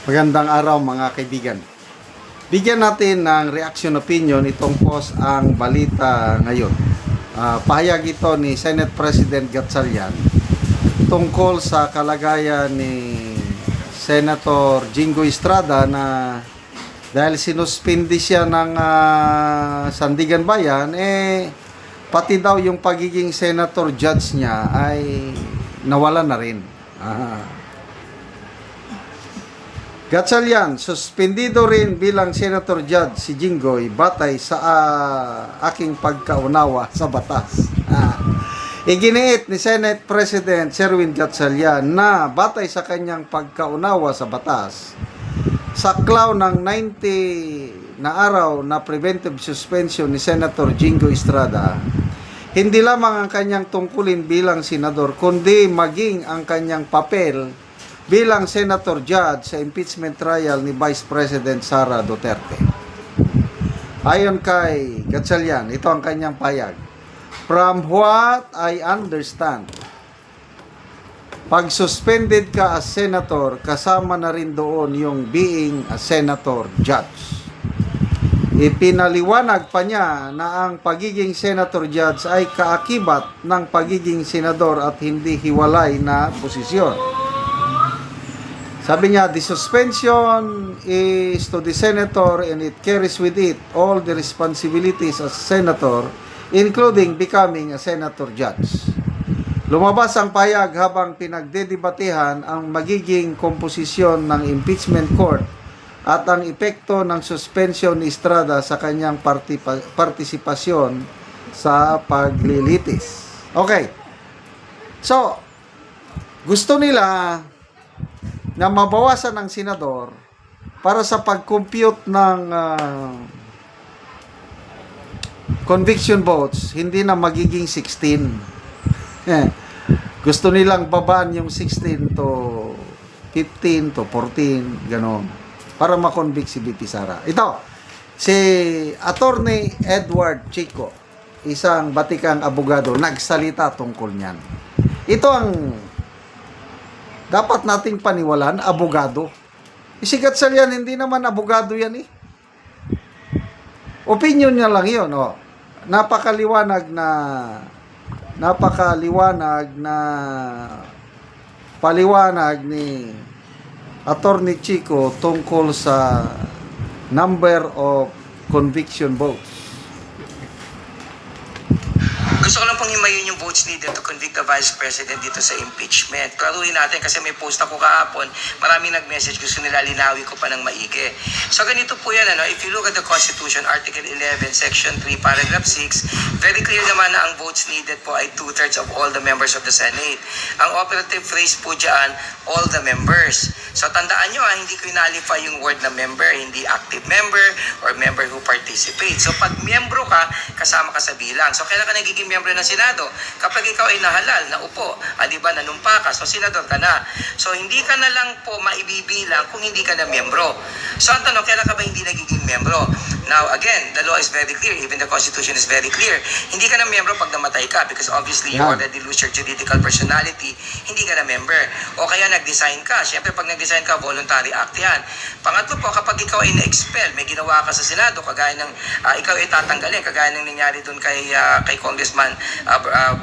Magandang araw mga kaibigan. Bigyan natin ng reaction opinion itong post ang balita ngayon. Pahayag ito ni Senate President Gatchalian tungkol sa kalagayan ni Senator Jingo Estrada na dahil sinuspindi siya ng Sandigan Bayan, pati daw yung pagiging senator judge niya ay nawala na rin. Gatchalian, suspendido rin bilang senator judge si Jinggoy batay sa aking pagkaunawa sa batas. Iginiit ni Senate President Sherwin Gatchalian na batay sa kanyang pagkaunawa sa batas, saklaw ng 90 na araw na preventive suspension ni Senator Jingo Estrada, hindi lamang ang kanyang tungkulin bilang senador, kundi maging ang kanyang papel bilang senator judge sa impeachment trial ni Vice President Sara Duterte. Ayon kay Gatchalian, ito ang kanyang payag. From what I understand, pag suspended ka as senator, kasama na rin doon yung being a senator judge. Ipinaliwanag pa niya na ang pagiging senator judge ay kaakibat ng pagiging senador at hindi hiwalay na posisyon. Sabi niya, the suspension is to the senator and it carries with it all the responsibilities as senator, including becoming a senator judge. Lumabas ang pahayag habang pinagdedebatehan ang magiging komposisyon ng impeachment court at ang epekto ng suspension ni Estrada sa kanyang partisipasyon sa paglilitis. Okay. So, gusto nila na mabawasan ng senador para sa pag-compute ng conviction votes, hindi na magiging 16. Gusto nilang babaan yung 16 to 15 to 14, gano'n, para makonvict si BP Sara. Ito, si Attorney Edward Chico, isang batikang abogado, nagsalita tungkol niyan. Ito ang dapat nating paniwalaan, abogado. Si Gatchalian, hindi naman abogado yan eh. Opinion niya lang yun. Oh. Napakaliwanag na paliwanag ni Attorney Chico tungkol sa number of conviction votes. Gusto ko lang pong himayin yung votes needed to convict the Vice President dito sa impeachment. Klaruhin natin kasi may post ako kahapon, maraming nag-message, gusto nila linawin ko pa ng maigi. So ganito po yan, if you look at the Constitution, Article 11, Section 3, Paragraph 6, very clear naman na ang votes needed po ay 2/3 of all the members of the Senate. Ang operative phrase po dyan, all the members. So tandaan nyo, hindi ko inalify yung word na member, hindi active member or member who participates. So pag miyembro ka, kasama ka sa bilang. So kailan ka nagiging miyembro ng Senado? Kapag ikaw ay nahalal, naupo, di ba, nanumpa ka, so senador ka na. So hindi ka na lang po maibibilang kung hindi ka na miyembro. So ang tanong, kailan ka ba hindi nagiging miyembro? Now again, the law is very clear, even the Constitution is very clear. Hindi ka na miyembro pag namatay ka because obviously you already lose your juridical personality, hindi ka na member. O kaya nag-design ka. Siyempre pag nag-design ka, voluntary act yan. Pangatlo po, kapag ikaw ay na-expel, may ginawa ka sa Senado, kagaya ng ikaw ay tatanggalin, kagaya ng nangyari doon kay Congressman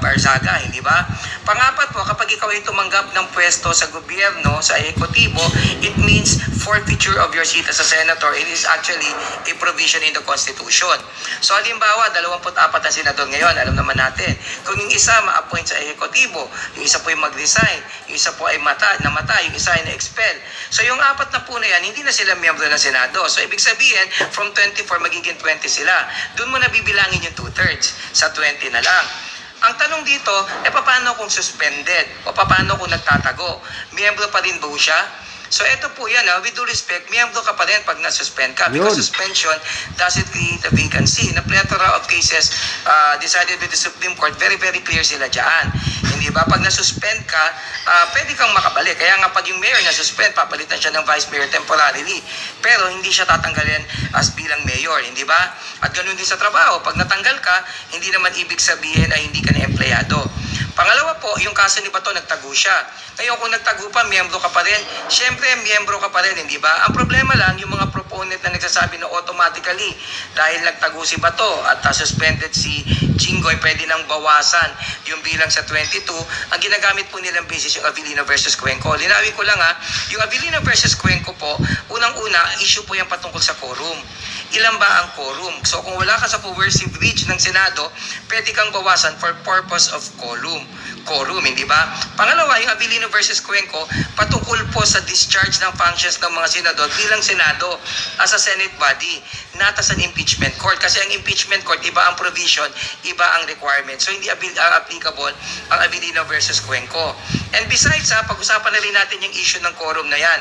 Barzaga, hindi ba? Pangapat po, kapag ikaw ay tumanggap ng pwesto sa gobyerno, sa ekotibo, it means forfeiture of your seat as a senator. It is actually a provision in the Constitution. So halimbawa, 24 na senador ngayon, alam naman natin, kung yung isa ma-appoint sa ekotibo, yung isa po ay mag-resign, yung isa po ay namatay, yung isa ay na-expel. So yung apat na po na yan, hindi na sila miyembro ng Senado. So ibig sabihin, from 24 magiging 20 sila. Doon mo na bibilangin yung 2/3. Sa 20 na lang. Ang tanong dito, paano kung suspended? O paano kung nagtatago? Miyembro pa rin ba siya? So ito po yan, with due respect, miyembro ka pa rin pag nasuspend ka because suspension doesn't create a vacancy. In a plethora of cases decided with the Supreme Court, very very clear sila dyan. Hindi ba? Pag nasuspend ka, pwede kang makabalik. Kaya nga pag yung mayor nasuspend, papalitan siya ng vice mayor temporarily. Pero hindi siya tatanggalin as bilang mayor, hindi ba? At ganoon din sa trabaho, pag natanggal ka, hindi naman ibig sabihin na hindi ka na empleyado. Pangalawa po, yung kaso ni Bato, nagtago siya. Ngayon, kung nagtago pa, miyembro ka pa rin. Siyempre, miyembro ka pa rin, hindi ba? Ang problema lang, yung mga proponent na nagsasabi na automatically, dahil nagtago si Bato at suspended si Jinggoy, pwede nang bawasan yung bilang sa 22. Ang ginagamit po nilang basis yung Avellino versus Cuenco. Linawin ko lang yung Avellino versus Cuenco po, unang-una, issue po yung patungkol sa quorum. Ilan ba ang quorum? So kung wala ka sa coercive reach ng Senado, pwede kang bawasan for purpose of quorum, hindi ba? Pangalawa, yung Avellino versus Cuenco, patungkol po sa discharge ng functions ng mga senador bilang Senado as a Senate body, not as an impeachment court. Kasi ang impeachment court, iba ang provision, iba ang requirement. So hindi applicable ang Avellino versus Cuenco. And besides, pag-usapan na rin natin yung issue ng quorum na yan.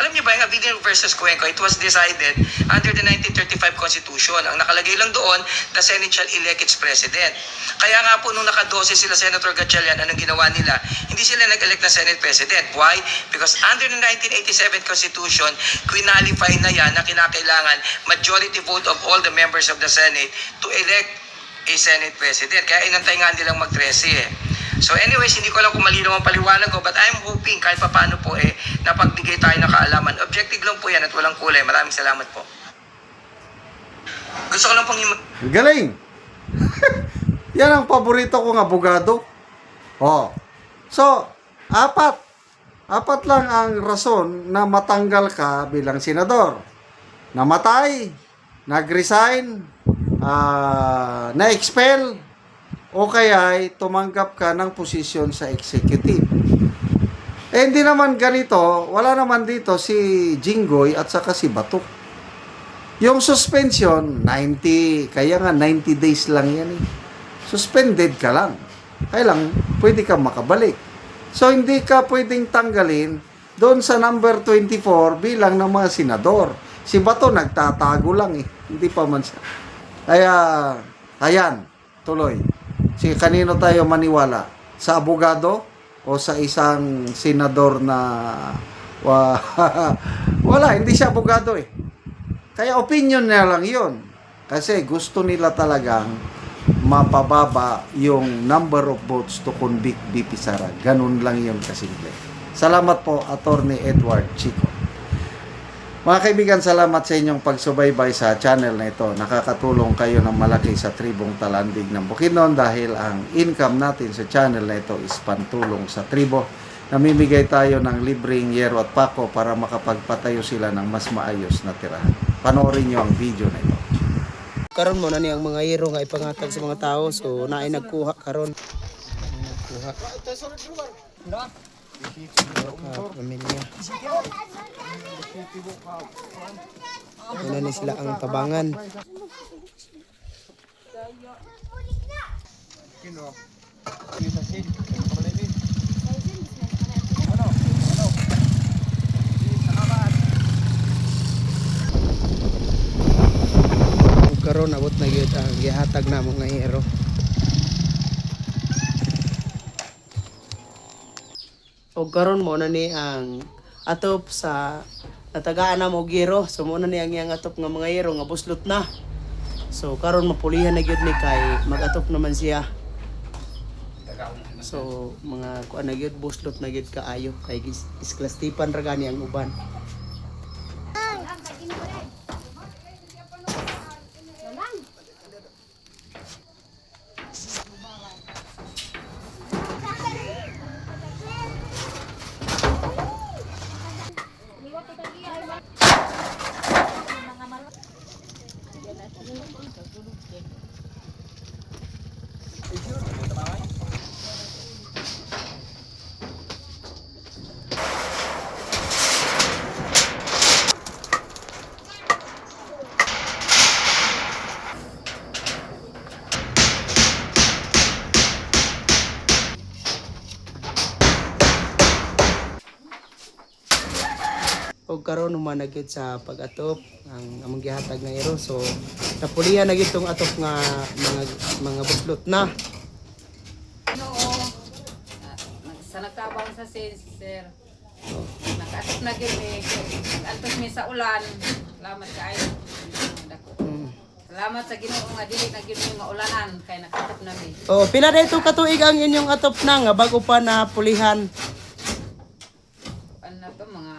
Alam niyo ba, yung Avellino versus Cuenco, it was decided under the 1935 Constitution. Ang nakalagay lang doon, the Senate shall elect its president. Kaya nga po, nung naka-12 sila Senator Gatchalian, anong ginawa nila? Hindi sila nag-elect na Senate President. Why? Because under the 1987 Constitution, quinalify na yan na kinakailangan majority vote of all the members of the Senate to elect a Senate President. Kaya inantay nga nilang mag-13 eh. So anyways, hindi ko alam kung malinaw ang paliwanag ko, but I'm hoping kahit paano po napagbigay tayo ng kaalaman. Objective lang po yan at walang kulay. Maraming salamat po. Gusto ko lang pong Galing! Yan ang paborito kong abogado. Oh. So, apat lang ang rason na matanggal ka bilang senador. Namatay, nag-resign, na-expel, o kaya ay tumanggap ka ng posisyon sa executive. Eh hindi naman ganito, wala naman dito si Jinggoy at saka si Bato. Yung suspension, 90, kaya nga 90 days lang yan eh. Suspended ka lang. Kaya lang, pwede ka makabalik. So hindi ka pwedeng tanggalin doon sa number 24 bilang ng mga senador. Si Bato nagtatago lang eh. Hindi pa man siya. Kaya, ayan, tuloy. Sige, kanino tayo maniwala? Sa abogado o sa isang senador na wala, hindi siya abogado eh. Kaya opinion na lang yun. Kasi gusto nila talagang mapababa yung number of votes to convict BP Sara. Ganun lang yun kasimple. Salamat po, Attorney Edward Chico. Mga kaibigan, salamat sa inyong pagsubaybay sa channel na ito. Nakakatulong kayo ng malaki sa tribong Talandig ng Bukidnon dahil ang income natin sa channel na ito is pantulong sa tribo. Namimigay tayo ng libreng yero at pako para makapagpatayo sila ng mas maayos na tirahan. Panoorin nyo ang video na ito. Karon mo na niyang mga yero nga ipangatag sa mga tao, so naay nagkuha karon. Nagkuha. Pamilya. Ano ni sila ang tabangan. Karon abot na gyud ang gihatag namo nga hero. O karon mo na ni ang atop sa natagaan na mo giro. So mo na ni ang iyang atop nga mga hero nga buslot na. So karon mapulihan na gyud ni kay mag-atop naman siya. So mga kuan na gyud buslot na gyud kaayo kay isklastipan ra gani ang uban. O karon humanagit sa pag-atop ang among gihatag nga hero. So napulihan na gyud tong atop nga mga buslot na. Sa nagtabang sa sir, nakatok na gyud nag-altos mi sa ulan. Salamat kaayo. Dako. Salamat sa Ginoo nga dili na gyud nga ulanan kay nakatop nami. Oh, pila na ito katuig ang inyong atop na nga bago pa na pulihan. Ano to mga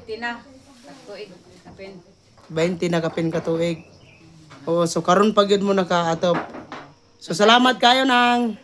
80 na katuig kapin. 20 na kapin katuig. Oo, so karon pa gyud mo nakaatop. So salamat kayo nang